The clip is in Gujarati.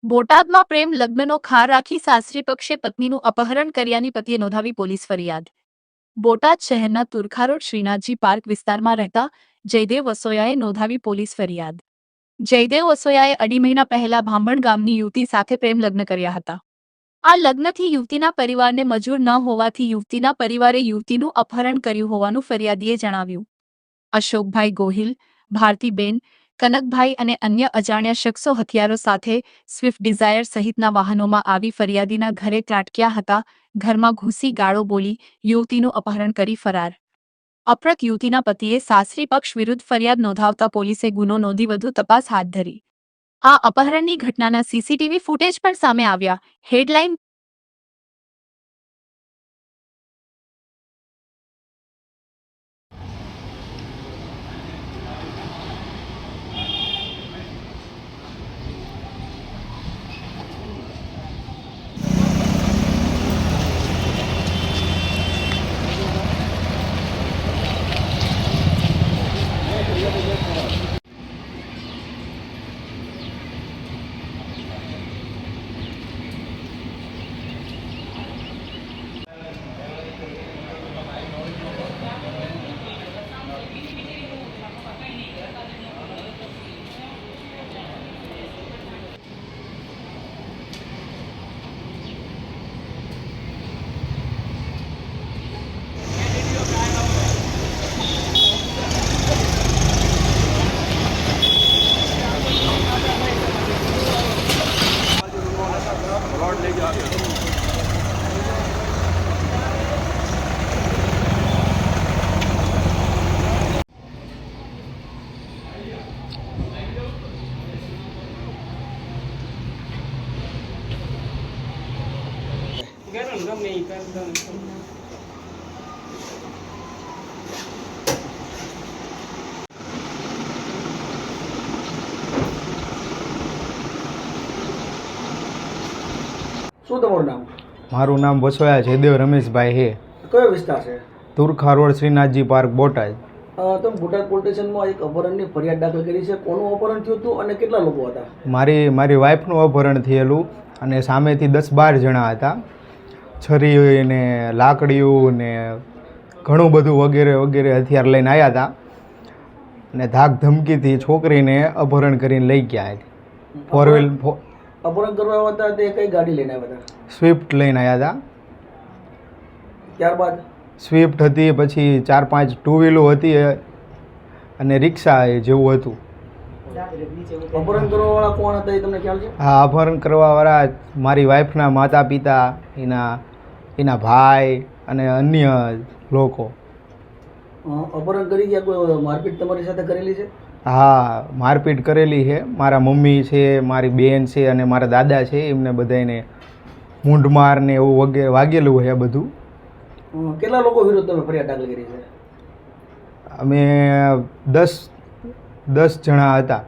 બોટાદમાં પ્રેમ લગ્નનો ખાર રાખી સાસરી પક્ષે પત્નીનું અપહરણ કર્યાની પતિએ નોંધાવી પોલીસ ફરિયાદ। બોટાદ શહેરના તુરખા રોડ શ્રીનાથજી પાર્ક વિસ્તારમાં રહેતા જયદેવ વસોયાએ નોંધાવી પોલીસ ફરિયાદ। જયદેવ વસોયાએ અઢી મહિના પહેલા ભાંભણ ગામની યુવતી સાથે પ્રેમ લગ્ન કર્યા હતા। આ લગ્નથી યુવતીના પરિવારને મંજૂર ન હોવાથી યુવતીના પરિવારે યુવતીનું અપહરણ કર્યું હોવાનું ફરિયાદીએ જણાવ્યું। અશોકભાઈ ગોહિલ, ભારતીબેન, કનકભાઈ અને અન્ય અજાણ્યા શખ્સો હથિયારો સાથે સ્વિફ્ટ ડિઝાયર સહિતના વાહનોમાં આવી ફરિયાદીના ઘરે ત્રાટક્યા હતા। ઘરમાં ઘૂસી ગાળો બોલી યુવતીનું અપહરણ કરી ફરાર। અપહૃત યુવતીના પતિએ સાસરી પક્ષ વિરુદ્ધ ફરિયાદ નોંધાવતા પોલીસે ગુનો નોંધી વધુ તપાસ હાથ ધરી। આ અપહરણની ઘટનાના સીસીટીવી ફૂટેજ પણ સામે આવ્યા। હેડલાઇન શું તમારું નામ? મારું નામ વસોયા જયદેવ રમેશભાઈ છે। કયો વિસ્તાર છે? Turkha road Shrinathji park Botad. તમે બોટાદ પોલીસ સ્ટેશનમાં એક અપહરણની ફરિયાદ દાખલ કરી છે। કોનું અપહરણ થયું હતું અને કેટલા લોકો હતા? મારી વાઈફનું અપહરણ થયેલું અને સામેથી 10-12 જણા હતા। છરી ને લાકડીઓ ને ઘણું બધું વગેરે વગેરે હથિયાર લઈને આવ્યા હતા અને ધાક ધમકીથી છોકરીને અપહરણ કરીને લઈ ગયા હતા। ફોર વ્હીલ અપહરણ કરવા આવ્યા હતા તે કઈ ગાડી લઈને આવ્યા હતા? સ્વિફ્ટ લઈને આવ્યા હતા। ત્યારબાદ સ્વિફ્ટ હતી, પછી 4-5 ટુ વ્હીલો હતી અને રિક્ષા જેવું હતું। અપહરણ કરવાવાળા કોણ હતા એ તમને ખ્યાલ છે? હા, અપહરણ કરવાવાળા મારી વાઈફના માતા પિતા, એના ભાઈ અને અન્ય લોકો। અપહરણ કરી ગયા કોઈ મારપીટ તમારી સાથે કરેલી છે? હા, મારપીટ કરેલી છે। મારા મમ્મી છે, મારી બેન છે અને મારા દાદા છે, એમને બધાને મૂંઢમાર ને એવું વગેરે વાગેલું છે બધું। કેટલા લોકો વિરુદ્ધ તમે ફરિયાદ દાખલ કરી છે? અમે 10 જણા હતા।